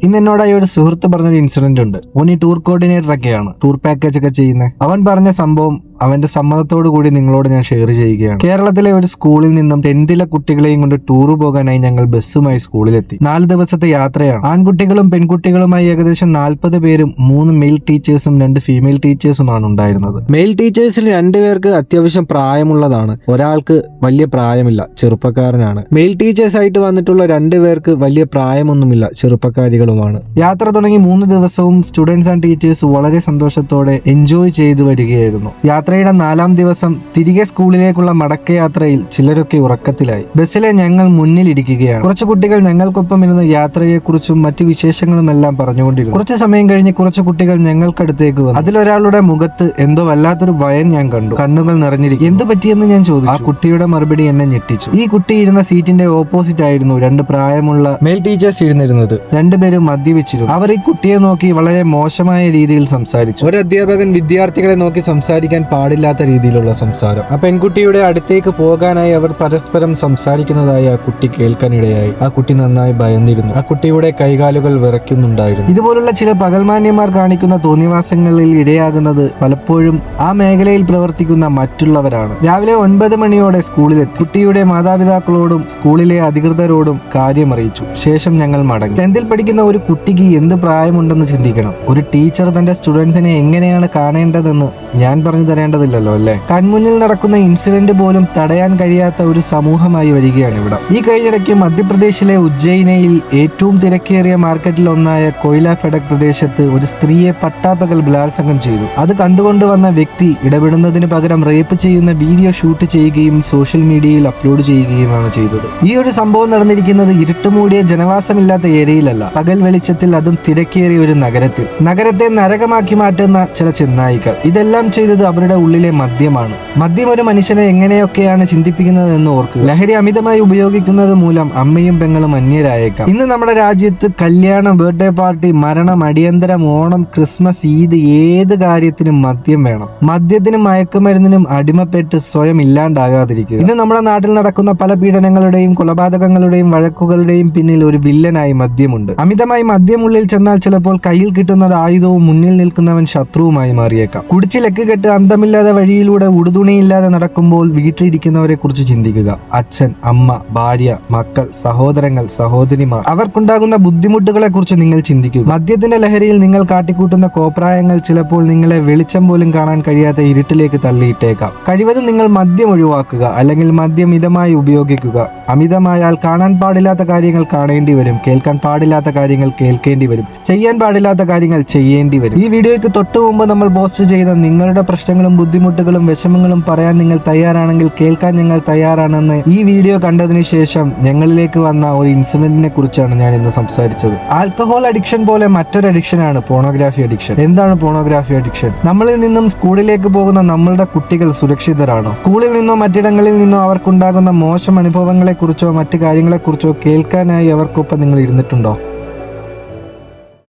ഇന്ന് എന്നോടായി ഒരു സുഹൃത്ത് പറഞ്ഞൊരു ഇൻസിഡന്റ് ഉണ്ട്. ഓൻ ഈ ടൂർ കോർഡിനേറ്റർ ഒക്കെയാണ്, ടൂർ പാക്കേജ് ഒക്കെ ചെയ്യുന്നത്. അവൻ പറഞ്ഞ സംഭവം അവന്റെ സമ്മതത്തോടു കൂടി നിങ്ങളോട് ഞാൻ ഷെയർ ചെയ്യുകയാണ്. കേരളത്തിലെ ഒരു സ്കൂളിൽ നിന്നും 10th കുട്ടികളെയും കൊണ്ട് ടൂർ പോകാനായി ഞങ്ങൾ ബസ്സുമായി സ്കൂളിലെത്തി. 4 ദിവസത്തെ യാത്രയാണ്. ആൺകുട്ടികളും പെൺകുട്ടികളുമായി ഏകദേശം 40 പേരും 3 മെയിൽ ടീച്ചേഴ്സും 2 ഫീമെയിൽ ടീച്ചേഴ്സുമാണ് ഉണ്ടായിരുന്നത്. മെയിൽ ടീച്ചേഴ്സിൽ 2 പേർക്ക് അത്യാവശ്യം പ്രായമുള്ളതാണ്, ഒരാൾക്ക് വലിയ പ്രായമില്ല, ചെറുപ്പക്കാരനാണ്. മെയിൽ ടീച്ചേഴ്സ് ആയിട്ട് വന്നിട്ടുള്ള 2 പേർക്ക് വലിയ പ്രായമൊന്നുമില്ല, ചെറുപ്പക്കാരികളുമാണ്. യാത്ര തുടങ്ങി 3 ദിവസവും സ്റ്റുഡൻസ് ആൻഡ് ടീച്ചേഴ്സ് വളരെ സന്തോഷത്തോടെ എൻജോയ് ചെയ്തു വരികയായിരുന്നു. യാത്രയുടെ 4ാം ദിവസം തിരികെ സ്കൂളിലേക്കുള്ള മടക്കയാത്രയിൽ ചിലരൊക്കെ ഉറക്കത്തിലായി. ബസ്സിലെ ഞങ്ങൾ മുന്നിലിരിക്കുകയാണ്. കുറച്ച് കുട്ടികൾ ഞങ്ങൾക്കൊപ്പം ഇരുന്ന് യാത്രയെക്കുറിച്ചും മറ്റു വിശേഷങ്ങളും എല്ലാം പറഞ്ഞുകൊണ്ടിരുന്നു. കുറച്ച് സമയം കഴിഞ്ഞ് കുറച്ച് കുട്ടികൾ ഞങ്ങൾക്കടുത്തേക്ക് വന്നു. അതിലൊരാളുടെ മുഖത്ത് എന്തോ വല്ലാത്തൊരു ഭയം ഞാൻ കണ്ടു. കണ്ണുകൾ നിറഞ്ഞിരിക്കും. എന്ത് പറ്റിയെന്ന് ഞാൻ ചോദിച്ചു. ആ കുട്ടിയുടെ മറുപടി എന്നെ ഞെട്ടിച്ചു. ഈ കുട്ടി ഇരുന്ന സീറ്റിന്റെ ഓപ്പോസിറ്റ് ആയിരുന്നു 2 പ്രായമുള്ള മെയിൽ ടീച്ചേഴ്സ് ഇരുന്നിരുന്നത്. 2 പേരും മദ്യപിച്ചിരുന്നു. അവർ ഈ കുട്ടിയെ നോക്കി വളരെ മോശമായ രീതിയിൽ സംസാരിച്ചു. ഒരു അധ്യാപകൻ വിദ്യാർത്ഥികളെ നോക്കി സംസാരിക്കാൻ പാടില്ലാത്ത രീതിയിലുള്ള സംസാരം. ആ പെൺകുട്ടിയുടെ അടുത്തേക്ക് പോകാനായി അവർ പരസ്പരം സംസാരിക്കുന്നതായി ആ കുട്ടി കേൾക്കാനിടയായി. ആ കുട്ടി നന്നായി ഭയന്നിരുന്നു. ആ കുട്ടിയുടെ കൈകാലുകൾ വിറയ്ക്കുന്നുണ്ടായിരുന്നു. ഇതുപോലുള്ള ചില പകൽമാന്യന്മാർ കാണിക്കുന്ന തോന്നിവാസങ്ങളിൽ ഇടയാകുന്നത് പലപ്പോഴും ആ മേഖലയിൽ പ്രവർത്തിക്കുന്ന മറ്റുള്ളവരാണ്. രാവിലെ 9 മണിയോടെ സ്കൂളിലെത്തി. കുട്ടിയുടെ മാതാപിതാക്കളോടും സ്കൂളിലെ അധികൃതരോടും കാര്യമറിയിച്ചു. ശേഷം ഞങ്ങൾ മടങ്ങി. 10th പഠിക്കുന്ന ഒരു കുട്ടിക്ക് എന്ത് പ്രായമുണ്ടെന്ന് ചിന്തിക്കണം. ഒരു ടീച്ചർ തന്റെ സ്റ്റുഡൻസിനെ എങ്ങനെയാണ് കാണേണ്ടതെന്ന് ഞാൻ പറഞ്ഞു തരേണ്ടതില്ലല്ലോ അല്ലേ? കൺമുന്നിൽ നടക്കുന്ന ഇൻസിഡന്റ് പോലും തടയാൻ കഴിയാത്ത ഒരു സമൂഹമായി വരികയാണ് ഇവിടെ. ഈ കഴിഞ്ഞിടയ്ക്ക് മധ്യപ്രദേശിലെ ഉജ്ജയിനയിൽ ഏറ്റവും തിരക്കേറിയ മാർക്കറ്റിൽ ഒന്നായ കൊയില ഫെഡക് പ്രദേശത്ത് ഒരു സ്ത്രീയെ പട്ടാപ്പകൽ ബലാത്സംഗം ചെയ്തു. അത് കണ്ടുകൊണ്ട് വന്ന വ്യക്തി ഇടപെടുന്നതിന് പകരം റേപ്പ് ചെയ്യുന്ന വീഡിയോ ഷൂട്ട് ചെയ്യുകയും സോഷ്യൽ മീഡിയയിൽ അപ്ലോഡ് ചെയ്യുകയുമാണ് ചെയ്തത്. ഈ ഒരു സംഭവം നടന്നിരിക്കുന്നത് ഇരുട്ടുമൂടിയ ജനവാസമില്ലാത്ത ഏരിയയിലല്ല, പകൽ വെളിച്ചത്തിൽ, അതും തിരക്കേറിയ ഒരു നഗരത്തിൽ. നഗരത്തെ നരകമാക്കി മാറ്റുന്ന ചില ചെന്നായികൾ. ഇതെല്ലാം ചെയ്തത് അവരുടെ ഉള്ളിലെ മദ്യമാണ്. മദ്യം ഒരു മനുഷ്യനെ എങ്ങനെയൊക്കെയാണ് ചിന്തിപ്പിക്കുന്നത് എന്ന് ഓർക്കുക. ലഹരി അമിതമായി ഉപയോഗിക്കുന്നത് മൂലം അമ്മയും പെങ്ങളും അന്യരായേക്കാം. ഇന്ന് നമ്മുടെ രാജ്യത്ത് കല്യാണം, ബർത്ത്ഡേ പാർട്ടി, മരണം, അടിയന്തരം, ഓണം, ക്രിസ്മസ്, ഈദ്, ഏത് കാര്യത്തിനും മദ്യം വേണം. മദ്യത്തിനും മയക്കുമരുന്നിനും അടിമപ്പെട്ട് സ്വയം ഇല്ലാണ്ടാകാതിരിക്കുക. ഇന്ന് നമ്മുടെ നാട്ടിൽ നടക്കുന്ന പല പീഡനങ്ങളുടെയും കൊലപാതകങ്ങളുടെയും വഴക്കുകളുടെയും പിന്നിൽ ഒരു വില്ലനായി മദ്യമുണ്ട്. അമിതമായി മദ്യം ഉള്ളിൽ ചെന്നാൽ ചിലപ്പോൾ കയ്യിൽ കിട്ടുന്നത് ആയുധവും മുന്നിൽ നിൽക്കുന്നവൻ ശത്രുവുമായി മാറിയേക്കാം. കുടിച്ച് ലക്ക് കെട്ട് അന്തമില്ലാതെ വഴിയിലൂടെ ഉടുതുണിയില്ലാതെ നടക്കുമ്പോൾ വീട്ടിലിരിക്കുന്നവരെ കുറിച്ച് ചിന്തിക്കുക. അച്ഛൻ, അമ്മ, ഭാര്യ, മക്കൾ, സഹോദരങ്ങൾ, സഹോദരിമാർ, അവർക്കുണ്ടാകുന്ന ബുദ്ധിമുട്ടുകളെ കുറിച്ച് നിങ്ങൾ ചിന്തിക്കുക. മദ്യത്തിന്റെ ലഹരിയിൽ നിങ്ങൾ കാട്ടിക്കൂട്ടുന്ന കോപ്രായങ്ങൾ ചിലപ്പോൾ നിങ്ങളെ വെളിച്ചം പോലും കാണാൻ കഴിയാത്ത ഇരുട്ടിലേക്ക് തള്ളിയിട്ടേക്കാം. കഴിവതും നിങ്ങൾ മദ്യം ഒഴിവാക്കുക, അല്ലെങ്കിൽ മദ്യം മിതമായി ഉപയോഗിക്കുക. അമിതമായാൽ കാണാൻ പാടില്ലാത്ത കാര്യങ്ങൾ കാണേണ്ടി വരും, കേൾക്കാൻ പാടില്ലാത്ത കാര്യങ്ങൾ കേൾക്കേണ്ടി വരും, ചെയ്യാൻ പാടില്ലാത്ത കാര്യങ്ങൾ ചെയ്യേണ്ടി വരും. ഈ വീഡിയോയ്ക്ക് തൊട്ടു മുമ്പ് നമ്മൾ പോസ്റ്റ് ചെയ്ത നിങ്ങളുടെ പ്രശ്നങ്ങളും ബുദ്ധിമുട്ടുകളും വിഷമങ്ങളും പറയാൻ നിങ്ങൾ തയ്യാറാണെങ്കിൽ കേൾക്കാൻ ഞങ്ങൾ തയ്യാറാണെന്ന് ഈ വീഡിയോ കണ്ടതിന് ശേഷം ഞങ്ങളിലേക്ക് വന്ന ഒരു ഇൻസിഡന്റിനെ കുറിച്ചാണ് ഞാൻ ഇന്ന് സംസാരിച്ചത്. ആൽക്കഹോൾ അഡിക്ഷൻ പോലെ മറ്റൊരു അഡിക്ഷനാണ് പോണോഗ്രാഫി അഡിക്ഷൻ. എന്താണ് പോണോഗ്രാഫി അഡിക്ഷൻ? നമ്മളിൽ നിന്നും സ്കൂളിലേക്ക് പോകുന്ന നമ്മളുടെ കുട്ടികൾ സുരക്ഷിതരാണോ? സ്കൂളിൽ നിന്നോ മറ്റിടങ്ങളിൽ നിന്നോ അവർക്കുണ്ടാകുന്ന മോശം അനുഭവങ്ങളെ കുറിച്ചോ മറ്റു കാര്യങ്ങളെക്കുറിച്ചോ കേൾക്കാനായി അവർക്കൊപ്പം നിങ്ങൾ ഇരുന്നിട്ടുണ്ടോ?